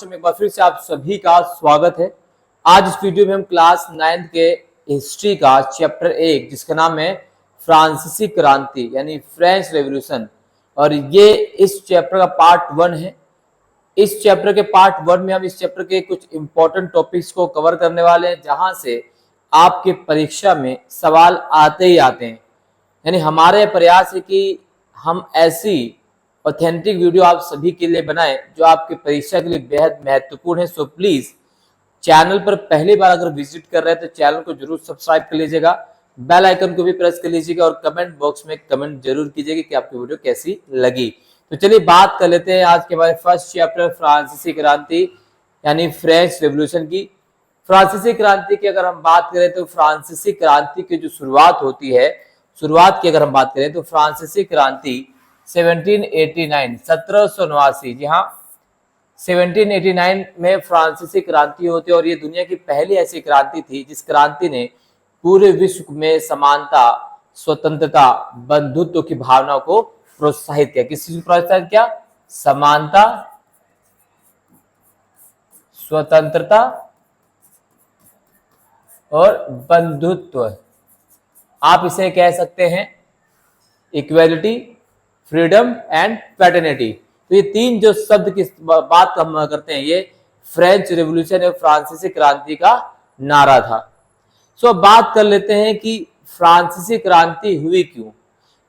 एक बार फिर से आप सभी का स्वागत है। आज इस वीडियो में हम क्लास 9th के हिस्ट्री का चैप्टर 1 जिसका नाम है फ्रांसीसी क्रांति यानी फ्रेंच रेवोल्यूशन, और ये इस चैप्टर का पार्ट 1 है। इस चैप्टर के पार्ट 1 में हम इस चैप्टर के कुछ इंपॉर्टेंट टॉपिक्स को कवर करने वाले हैं, जहां से आपके परीक्षा में सवाल आते ही आते हैं। यानी हमारे प्रयास है कि हम ऐसी ऑथेंटिक वीडियो आप सभी के लिए बनाएं जो आपके परीक्षा के लिए बेहद महत्वपूर्ण है। सो प्लीज चैनल पर पहली बार अगर विजिट कर रहे हैं तो चैनल को जरूर सब्सक्राइब कर लीजिएगा, बेल आइकन को भी प्रेस कर लीजिएगा और कमेंट बॉक्स में कमेंट जरूर कीजिएगा कि आपकी वीडियो कैसी लगी। तो चलिए बात कर लेते हैं आज के हमारे फर्स्ट चैप्टर फ्रांसीसी क्रांति यानी फ्रेंच रेवोल्यूशन की। फ्रांसीसी क्रांति की अगर हम बात करें तो फ्रांसीसी क्रांति की जो शुरुआत होती है, शुरुआत की अगर हम बात करें तो फ्रांसीसी क्रांति 1789 जी हाँ 1789 में फ्रांसीसी क्रांति होती है, और ये दुनिया की पहली ऐसी क्रांति थी जिस क्रांति ने पूरे विश्व में समानता, स्वतंत्रता, बंधुत्व की भावना को प्रोत्साहित किया। किस चीज को प्रोत्साहित किया? समानता, स्वतंत्रता और बंधुत्व। आप इसे कह सकते हैं इक्वेलिटी, फ्रीडम एंड फ्रेटर्निटी। तो ये तीन जो शब्द की बात हम करते हैं, ये फ्रेंच रेवोल्यूशन या फ्रांसीसी क्रांति का नारा था। सो अब बात कर लेते हैं कि फ्रांसीसी क्रांति हुई क्यों,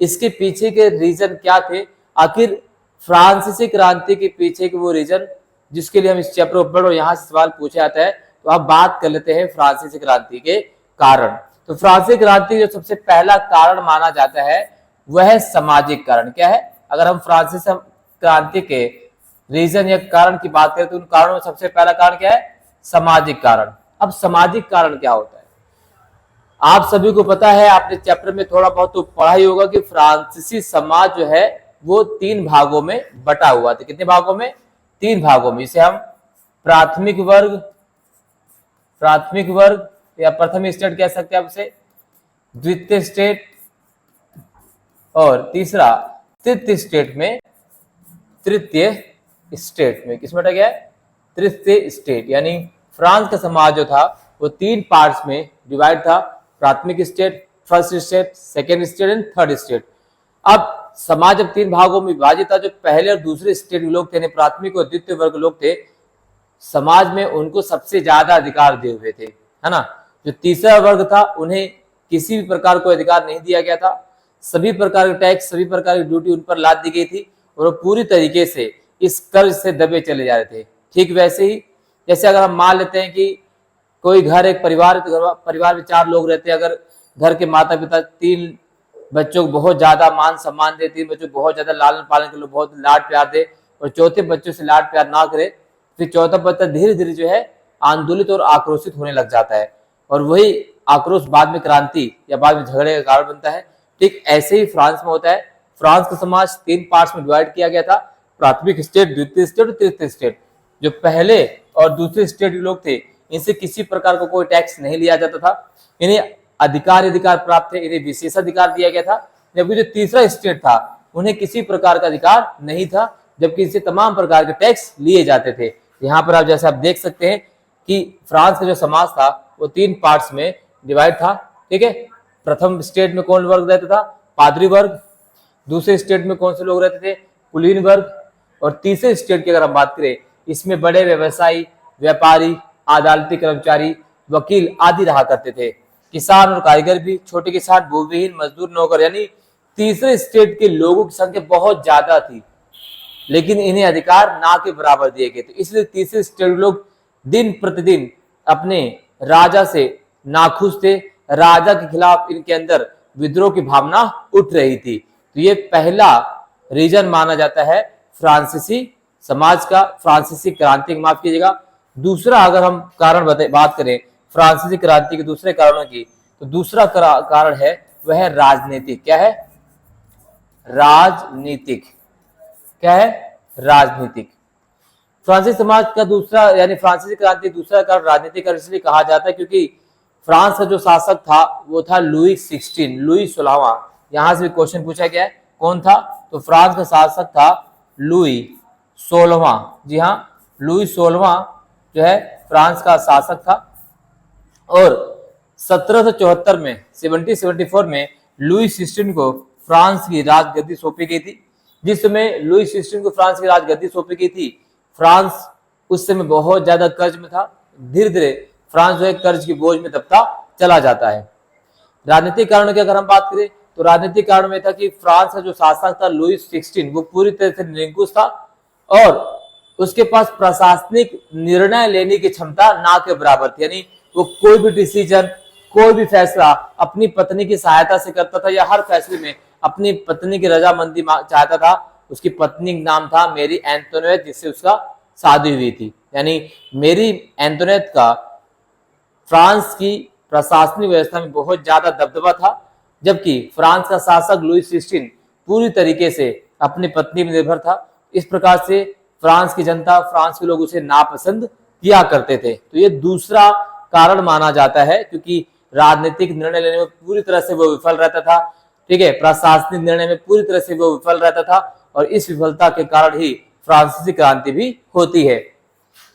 इसके पीछे के रीजन क्या थे। आखिर फ्रांसीसी क्रांति के पीछे के वो रीजन जिसके लिए हम इस चैप्टर को पढ़ रहे हैं, यहाँ से सवाल पूछा जाता है। तो अब बात कर लेते हैं फ्रांसीसी क्रांति के कारण। तो फ्रांसीसी क्रांति जो सबसे पहला कारण माना जाता है वह है सामाजिक कारण। क्या है? अगर हम फ्रांसीसी क्रांति के रीजन या कारण की बात करें तो उन कारणों में सबसे पहला कारण क्या है? सामाजिक कारण। अब सामाजिक कारण क्या होता है? आप सभी को पता है, आपने चैप्टर में थोड़ा बहुत तो पढ़ा ही होगा कि फ्रांसीसी समाज जो है वो 3 भागों में बटा हुआ था। कितने भागों में? 3 भागों में। इसे हम प्राथमिक वर्ग या प्रथम स्टेट कह सकते हैं, आपसे द्वितीय स्टेट, और तीसरा तृतीय स्टेट में किस बटा गया है? तृतीय स्टेट। यानी फ्रांस का समाज जो था वो 3 पार्ट्स में डिवाइड था, प्राथमिक state, first state, second state and third state. अब समाज अब 3 भागों में विभाजित था। जो पहले और दूसरे स्टेट के लोग थे, प्राथमिक और द्वितीय वर्ग लोग थे, समाज में उनको सबसे ज्यादा अधिकार दिए हुए थे, है ना। जो तीसरा वर्ग था उन्हें किसी भी प्रकार को अधिकार नहीं दिया गया था। सभी प्रकार के टैक्स, सभी प्रकार की ड्यूटी उन पर लाद दी गई थी और वो पूरी तरीके से इस कर्ज से दबे चले जा रहे थे। ठीक वैसे ही जैसे अगर हम मान लेते हैं कि कोई घर, एक परिवार में 4 लोग रहते हैं। अगर घर के माता पिता 3 बच्चों को बहुत ज्यादा मान सम्मान दे, 3 बच्चों को बहुत ज्यादा लालन पालन के लिए बहुत लाड प्यार दे, और चौथे बच्चों से लाड प्यार ना करे, फिर चौथा बच्चा धीरे धीरे जो है आंदोलित और आक्रोशित होने लग जाता है, और वही आक्रोश बाद में क्रांति या बाद में झगड़े का कारण बनता है। ठीक ऐसे ही फ्रांस में होता है। फ्रांस का समाज 3 पार्ट्स में डिवाइड किया गया था, प्राथमिक स्टेट, द्वितीय स्टेट और तृतीय स्टेट। जो पहले और दूसरे स्टेट के लोग थे इनसे किसी प्रकार का कोई टैक्स नहीं लिया जाता था, इन्हें अधिकार प्राप्त थे, इन्हें विशेषाधिकार दिया गया था। जबकि जो तीसरा स्टेट था उन्हें किसी प्रकार का अधिकार नहीं था, जबकि इनसे तमाम प्रकार के टैक्स लिए जाते थे। यहाँ पर आप जैसे आप देख सकते हैं कि फ्रांस का जो समाज था वो 3 पार्ट्स में डिवाइड था। ठीक है, प्रथम स्टेट में कौन वर्ग रहता था? पादरी वर्ग। दूसरे स्टेट में कौन से लोग रहते थे? कुलीन वर्ग। और तीसरे स्टेट की अगर हम बात करें, इसमें बड़े व्यवसायी, व्यापारी, अदालती कर्मचारी, वकील आदि रहा करते थे। किसान और कारीगर भी, छोटे किसान, भूमिहीन, मजदूर, नौकर। यानी तीसरे स्टेट के लोगों की संख्या बहुत ज्यादा थी, लेकिन इन्हें अधिकार ना के बराबर दिए गए थे। इसलिए तीसरे स्टेट लोग दिन प्रतिदिन अपने राजा से नाखुश थे। राजा के खिलाफ इनके अंदर विद्रोह की भावना उठ रही थी। तो ये पहला रीजन माना जाता है फ्रांसीसी समाज का, फ्रांसीसी क्रांति, माफ कीजिएगा। दूसरा अगर हम कारण बात करें फ्रांसीसी क्रांति के दूसरे कारणों की, तो दूसरा कारण है वह है राजनीतिक। क्या है? राजनीतिक। क्या है? राजनीतिक। फ्रांसीसी समाज का दूसरा यानी फ्रांसीसी क्रांति दूसरा कारण राजनीतिक इसलिए कहा जाता है क्योंकि फ्रांस का जो शासक था वो था लुई 16वां। यहां से भी क्वेश्चन पूछा गया है कौन था, तो फ्रांस का शासक था लुई 16वां। जी हाँ, लुई 16वां जो है फ्रांस का शासक था और 1774 में 1774 में लुई 16 को फ्रांस की राजगद्दी सौंपी गई थी। जिस समय लुई 16 को फ्रांस की राजगद्दी सौंपी गई थी, फ्रांस उस समय बहुत ज्यादा कर्ज में था। धीरे धीरे फ्रांस जो है कर्ज की बोझ में दबता चला जाता है। राजनीतिक कारणों की अगर हम बात करें तो राजनीतिक कारण में था कि फ्रांस का जो शासक था लुई 16 वो पूरी तरह से निरंकुश था और उसके पास प्रशासनिक निर्णय लेने की क्षमता ना के बराबर थी। यानी वो कोई भी डिसीजन, कोई भी फैसला अपनी पत्नी की सहायता से करता था या हर फैसले में अपनी पत्नी की रजामंदी चाहता था। उसकी पत्नी का नाम था मेरी एंटोनेट, जिससे उसका शादी हुई थी। यानी मेरी एंटोनेट का फ्रांस की प्रशासनिक व्यवस्था में बहुत ज्यादा दबदबा था, जबकि फ्रांस का शासक लुई 16 पूरी तरीके से अपनी पत्नी में निर्भर था। इस प्रकार से फ्रांस की जनता, फ्रांस के लोग उसे नापसंद किया करते थे। तो ये दूसरा कारण माना जाता है, क्योंकि राजनीतिक निर्णय लेने में पूरी तरह से वो विफल रहता था। ठीक है, प्रशासनिक निर्णय में पूरी तरह से वो विफल रहता था और इस विफलता के कारण ही फ्रांसीसी क्रांति भी होती है।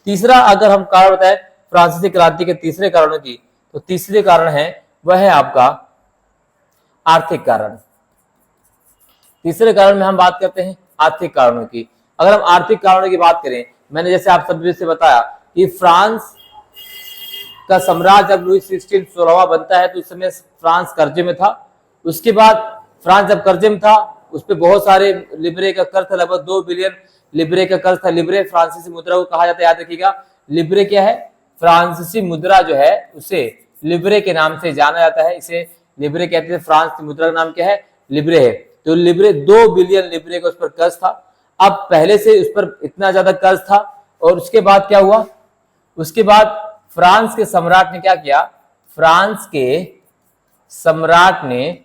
तीसरा अगर हम कारण बताएं फ्रांसीसी क्रांति के तीसरे कारणों की, तो तीसरे कारण है वह है आपका आर्थिक कारण। तीसरे कारण में हम बात करते हैं आर्थिक कारणों की। अगर हम आर्थिक कारणों की बात करें, मैंने जैसे आप सभी से बताया कि फ्रांस का साम्राज्य जब लुई 16वां बनता है तो उस समय फ्रांस कर्जे में था। उसके बाद फ्रांस जब कर्जे में था, उस पर बहुत सारे लिब्रे का कर्ज था, लगभग 2 बिलियन लिब्रे का कर्ज था। लिब्रे फ्रांसीसी मुद्रा को कहा जाता है, याद रखिएगा। लिब्रे क्या है? फ्रांसीसी मुद्रा जो है उसे लिब्रे के नाम से जाना जाता है। इसे लिब्रे कहते हैं। फ्रांस की मुद्रा का नाम क्या है? लिब्रे है। तो लिब्रे 2 बिलियन लिब्रे का उस पर कर्ज था। अब पहले से उस पर इतना ज्यादा कर्ज था और उसके बाद क्या हुआ? उसके बाद फ्रांस के सम्राट ने क्या किया? फ्रांस के सम्राट ने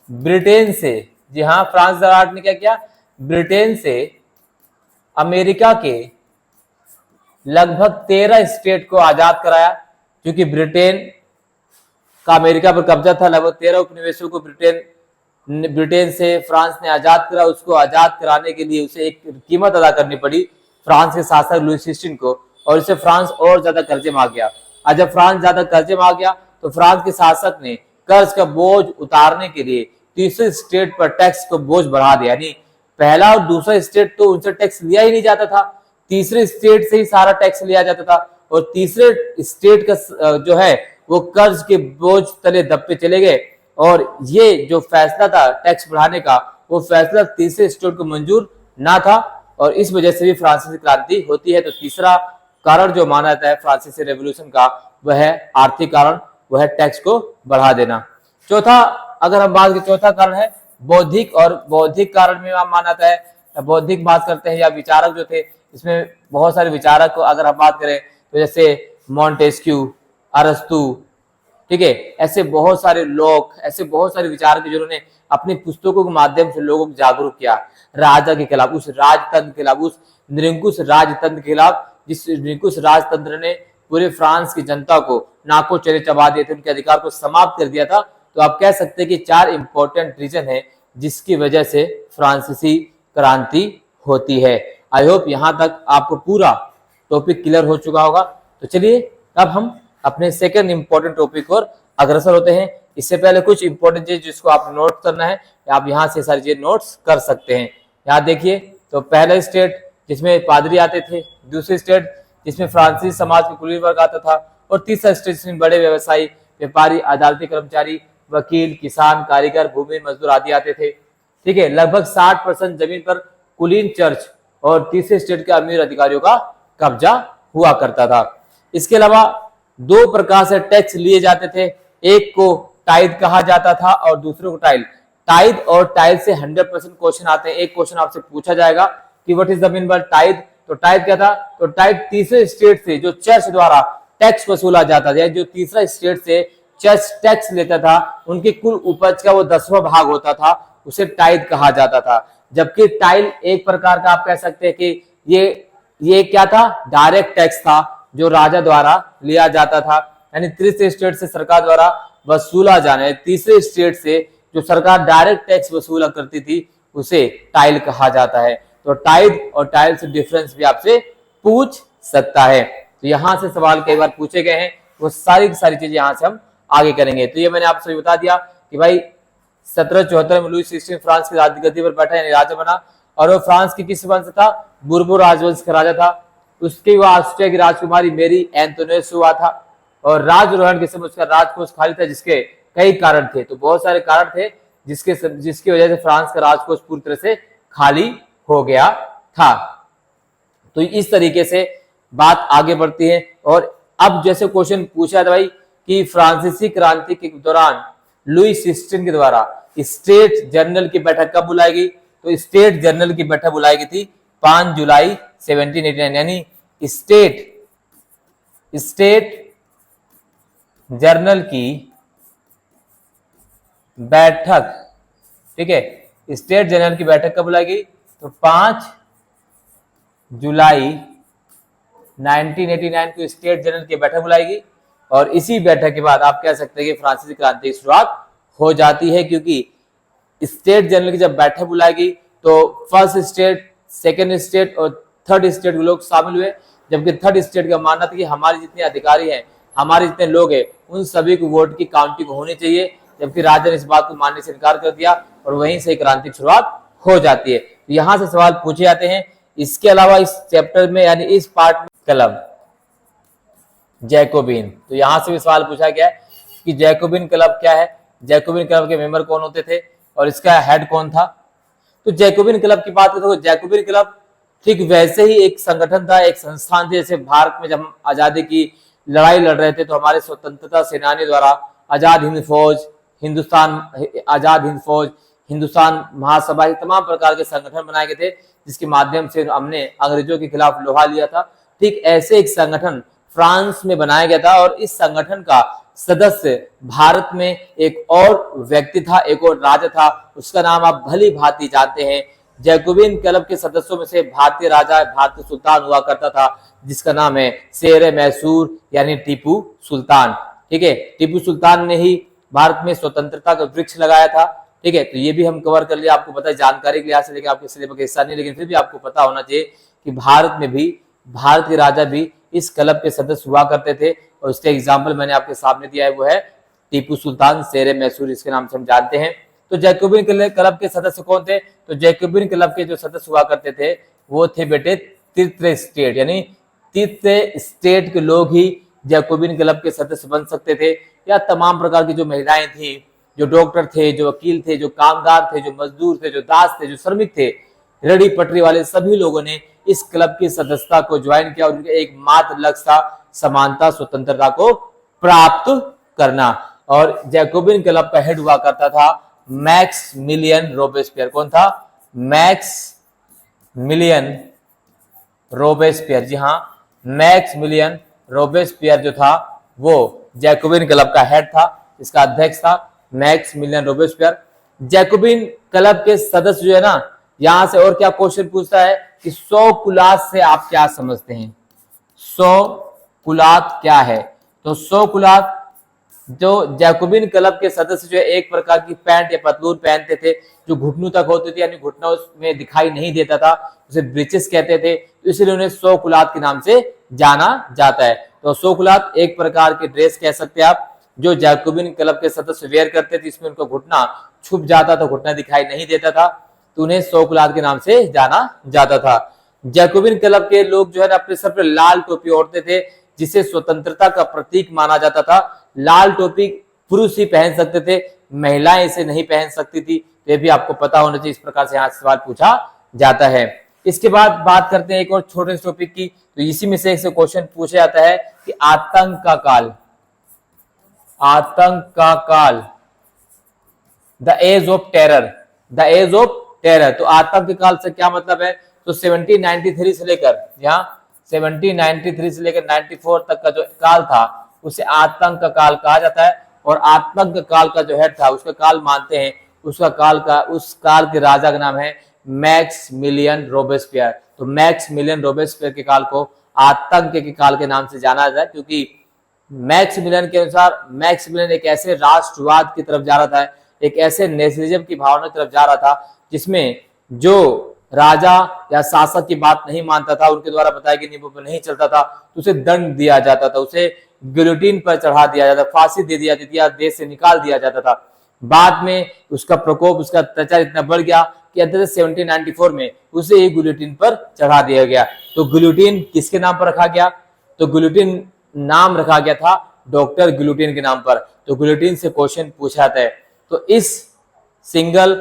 ब्रिटेन से, जी हाँ, फ्रांस सम्राट ने क्या किया? ब्रिटेन से अमेरिका के लगभग 13 स्टेट को आजाद कराया। क्योंकि ब्रिटेन का अमेरिका पर कब्जा था, लगभग 13 उपनिवेशों को ब्रिटेन से फ्रांस ने आजाद करा। उसको आजाद कराने के लिए उसे एक कीमत अदा करनी पड़ी फ्रांस के शासक लुई 16 को, और इससे फ्रांस और ज्यादा कर्जे में आ गया। और जब फ्रांस ज्यादा कर्जे में आ गया तो फ्रांस के शासक ने कर्ज का बोझ उतारने के लिए तीसरे स्टेट पर टैक्स को बोझ बढ़ा दिया। यानी पहला और दूसरा स्टेट तो उनसे टैक्स लिया ही नहीं जाता था, तीसरे स्टेट से ही सारा टैक्स लिया जाता था। और तीसरे स्टेट का जो है वो कर्ज के बोझ तले दबते चले गए। और ये जो फैसला था टैक्स बढ़ाने का, वो फैसला तीसरे स्टेट को मंजूर ना था और इस वजह से भी फ्रांसीसी क्रांति होती है। तो तीसरा कारण जो माना जाता है फ्रांसीसी रेवोल्यूशन का, वह है आर्थिक कारण, वह है टैक्स को बढ़ा देना। चौथा अगर हम बात करें, चौथा कारण है बौद्धिक, और बौद्धिक कारण में माना जाता है, बौद्धिक बात करते हैं या विचारक जो थे, इसमें बहुत सारे विचारक को अगर हम बात करें तो जैसे मॉन्टेस्क्यू, अरस्तु, ठीक है, ऐसे बहुत सारे लोग, ऐसे बहुत सारे विचारक जिन्होंने अपनी पुस्तकों के माध्यम से लोगों को जागरूक किया राजा के खिलाफ, उस राजतंत्र के खिलाफ, उस निरंकुश राजतंत्र के खिलाफ, जिस निरंकुश राजतंत्र ने पूरे फ्रांस की जनता को नाकों चले चबा दिए थे, उनके अधिकार को समाप्त कर दिया था। तो आप कह सकते हैं कि 4 इंपॉर्टेंट रीजन है जिसकी वजह से फ्रांसीसी क्रांति होती है। आई होप यहां तक आपको पूरा टॉपिक क्लियर हो चुका होगा। तो चलिए अब हम अपने सेकंड इंपॉर्टेंट टॉपिक और अग्रसर होते हैं। इससे पहले कुछ इंपॉर्टेंट चीज जिसको आप नोट करना है, आप यहाँ से सारी चीजें नोट्स कर सकते हैं। यहाँ देखिए, तो पहला स्टेट जिसमें पादरी आते थे, दूसरी स्टेट जिसमें फ्रांसीसी समाज के कुलीन वर्ग आता था, और तीसरा स्टेट जिसमें बड़े व्यवसायी, व्यापारी, अदालती कर्मचारी, वकील, किसान, कारीगर, भूमि मजदूर आदि आते थे। ठीक है, लगभग 60% जमीन पर कुलीन चर्च और तीसरे स्टेट के अमीर अधिकारियों का कब्जा हुआ करता था। इसके अलावा 2 प्रकार से टैक्स लिए जाते थे, एक को टाइद कहा जाता था और दूसरे को टाइल। टाइद और टाइल से 100% क्वेश्चन आते हैं। एक क्वेश्चन आपसे पूछा जाएगा कि what is the meaning bye tide. तो टाइद क्या था? तो टाइद तीसरे स्टेट से जो चर्च द्वारा टैक्स वसूला जाता था, जो तीसरा स्टेट से चर्च टैक्स लेता था, उनके कुल उपज का वो 10वां भाग होता था, उसे टाइद कहा जाता था। जबकि टाइल एक प्रकार का आप कह सकते हैं कि ये क्या था? डायरेक्ट टैक्स था जो राजा द्वारा लिया जाता था। यानी तीसरे स्टेट से सरकार द्वारा वसूला जाने, तीसरे स्टेट से जो सरकार डायरेक्ट टैक्स वसूला करती थी, उसे टाइल कहा जाता है। तो टाइड और टाइल से डिफरेंस भी आपसे पूछ सकता है। तो यहां से सवाल कई बार पूछे गए हैं, वो सारी की सारी चीजें यहां से हम आगे करेंगे। तो ये मैंने आपसे बता दिया कि भाई 1774 में लुई 16 फ्रांस की गद्दी पर बैठा यानी राजा बना, और वो फ्रांस की किस वंश था? बुर्बो राजवंश का राजा था। उसके बाद ऑस्ट्रिया की राजकुमारी मेरी एंटोनेस हुआ था, और राजरोहण के समय उसका राजकोष खाली था, जिसके कई कारण थे। तो बहुत सारे कारण थे जिसकी वजह से फ्रांस का राजकोष पूरी तरह से खाली हो गया था। तो इस तरीके से बात आगे बढ़ती है। और अब जैसे क्वेश्चन पूछा था भाई कि फ्रांसीसी क्रांति के दौरान लुई 16 के द्वारा स्टेट जनरल की बैठक कब बुलाई गई? तो स्टेट जनरल की बैठक बुलाई गई थी 5 जुलाई 1789, यानी स्टेट जनरल की बैठक, ठीक है, स्टेट जनरल की बैठक कब बुलाई गई? तो 5 जुलाई 1989 को स्टेट जनरल की बैठक बुलाएगी, और इसी बैठक के बाद आप कह सकते हैं कि फ्रांसीसी क्रांति की शुरुआत हो जाती है, क्योंकि स्टेट जनरल की जब बैठक बुलाएगी तो फर्स्ट स्टेट, सेकेंड स्टेट और थर्ड स्टेट के लोग शामिल हुए, जबकि थर्ड स्टेट का मानना था कि हमारे जितने अधिकारी हैं, हमारे जितने लोग हैं, उन सभी को वोट की काउंटिंग होनी चाहिए, जबकि राजा ने इस बात को मानने से इनकार कर दिया, और वहीं से क्रांति की शुरुआत हो जाती है। तो यहां से सवाल पूछे जाते हैं। इसके अलावा इस चैप्टर में यानी इस पार्ट में क्लब जैकोबिन, तो यहां से भी सवाल पूछा गया है कि जैकोबिन क्लब क्या है, जैकोबिन क्लब के मेंबर कौन होते थे, और इसका हेड कौन था। तो जैकोबिन क्लब की बात करें तो जैकोबिन क्लब ठीक वैसे ही एक संगठन था, एक संस्थान थी, जैसे भारत में जब हम आजादी की लड़ाई लड़ रहे थे तो हमारे स्वतंत्रता सेनानी द्वारा आजाद हिंद फौज, आजाद हिंद फौज, हिंदुस्तान महासभा, तमाम प्रकार के संगठन बनाए गए थे, जिसके माध्यम से हमने अंग्रेजों के खिलाफ लोहा लिया था। ठीक ऐसे एक संगठन फ्रांस में बनाया गया था, और इस संगठन का सदस्य भारत में एक और व्यक्ति था, एक और राजा था, उसका नाम आप भली भांति जानते हैं। जैकोबिन क्लब के सदस्यों में से भारतीय राजा, भारतीय सुल्तान हुआ करता था, जिसका नाम है शेर मैसूर यानी टीपू सुल्तान। ठीक है, टीपू सुल्तान ने ही भारत में स्वतंत्रता का वृक्ष लगाया था। ठीक है, तो ये भी हम कवर कर लिया। आपको पता है जानकारी के लिहाज से, लेकिन आपके सिलेबस का हिस्सा नहीं, लेकिन फिर भी आपको पता होना चाहिए कि भारत में भी भारत के राजा भी इस क्लब के सदस्य हुआ करते थे, और उसका एग्जाम्पल मैंने आपके सामने दिया है, वो है टीपू सुल्तान, शेर मैसूर, इसके नाम से हम जानते हैं। तो जैकोबिन क्लब के सदस्य कौन थे? तो जैकोबिन क्लब के जो सदस्य हुआ करते थे वो थे बेटे तीर्थ स्टेट, यानी तीर्थ स्टेट के लोग ही जैकोबिन क्लब के सदस्य बन सकते थे, या तमाम प्रकार की जो महिलाएं थी, जो डॉक्टर थे, जो वकील थे, जो कामगार थे, जो मजदूर थे, जो दास थे, जो श्रमिक थे, रेडी पटरी वाले, सभी लोगों ने इस क्लब की सदस्यता को ज्वाइन किया, और उनका एकमात्र लक्ष्य था समानता, स्वतंत्रता को प्राप्त करना। और जैकोबिन क्लब का हेड हुआ करता था मैक्समिलियन रोबेस्पियर। कौन था? Maximilian Robespierre. जी हाँ, मैक्समिलियन रोबेस्पियर जो था वो जैकोबिन क्लब का हेड था, इसका अध्यक्ष था मैक्समिलियन रोबेस्पियर। जैकोबिन क्लब के सदस्य जो है ना, यहां से और क्या क्वेश्चन पूछता है कि 100 कुलात से आप क्या समझते हैं? 100 कुलात क्या है? तो 100 कुलात जो जैकोबिन क्लब के सदस्य जो है एक प्रकार की पैंट या पतलून पहनते थे, जो घुटनों तक होती थी, यानी घुटनों में दिखाई नहीं देता था, उसे ब्रीचेस कहते थे, तो इसलिए उन्हें 100 कुलात के नाम से जाना जाता है। तो 100 कुलात एक प्रकार की ड्रेस कह सकते हैं आप, जो जैकोबिन क्लब के सदस्य वेयर करते थे, इसमें उनका घुटना छुप जाता था, घुटना दिखाई नहीं देता था, तो उन्हें 100 कुलात के नाम से जाना जाता था। जैकोबिन क्लब के लोग जो है अपने सर पर लाल टोपी ओढ़ते थे, जिसे स्वतंत्रता का प्रतीक माना जाता था। लाल टोपी पुरुष ही पहन सकते थे, महिलाएं इसे नहीं पहन सकती थी, तो ये भी आपको पता होना चाहिए। इस प्रकार से यहाँ सवाल पूछा जाता है। इसके बाद बात करते हैं एक और छोटे से टॉपिक की, तो इसी में से एक क्वेश्चन पूछा जाता है कि आतंक का काल, आतंक का काल, the age of terror, the age of terror. तो आतंक के काल से क्या मतलब है? तो 1793 से लेकर, यहाँ 1793 से लेकर 94 तक का जो काल था उसे आतंक का काल कहा जाता है। और आतंक काल का जो हेड था, उसका काल मानते हैं, उस काल के राजा का नाम है मैक्समिलियन रोबेस्पियर। तो मैक्समिलियन रोबेस्पियर के काल को आतंक के काल के नाम से जाना जाता है, क्योंकि मैक्समिलियन के अनुसार मैक्समिलियन एक ऐसे राष्ट्रवाद की तरफ जा रहा था, एक ऐसे नेशनलिज्म की भावना की तरफ जा रहा था, जिसमें जो राजा या शासक की बात नहीं मानता था, उनके द्वारा बताया कि नियमों पर नहीं चलता था, तो उसे दंड दिया जाता था, उसे गिलोटिन पर चढ़ा दिया जाता, फांसी दे दी जाती थी या देश से निकाल दिया जाता था। बाद में उसका प्रकोप, उसका अत्याचार इतना बढ़ गया कि अंततः 1794 में उसे एक गिलोटिन पर चढ़ा दिया गया। तो गिलोटिन किसके नाम पर रखा गया? तो गिलोटिन नाम रखा गया था डॉक्टर गिलोटिन के नाम पर। तो गिलोटिन से क्वेश्चन पूछा जाता है। तो इस सिंगल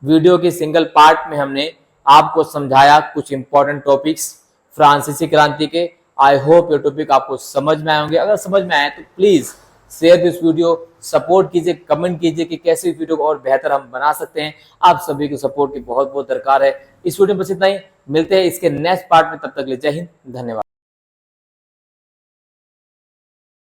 वीडियो के सिंगल पार्ट में हमने आपको समझाया कुछ इंपॉर्टेंट टॉपिक्स फ्रांसीसी क्रांति के। आई होप ये टॉपिक आपको समझ में आए होंगे। अगर समझ में आए तो please share this video, support कीजिए, कमेंट कीजिए कि कैसे वीडियो को और बेहतर हम बना सकते हैं। आप सभी को सपोर्ट की बहुत बहुत दरकार है। इस वीडियो में बस इतना ही, मिलते हैं इसके नेक्स्ट पार्ट में, तब तक के लिए जय हिंद, धन्यवाद।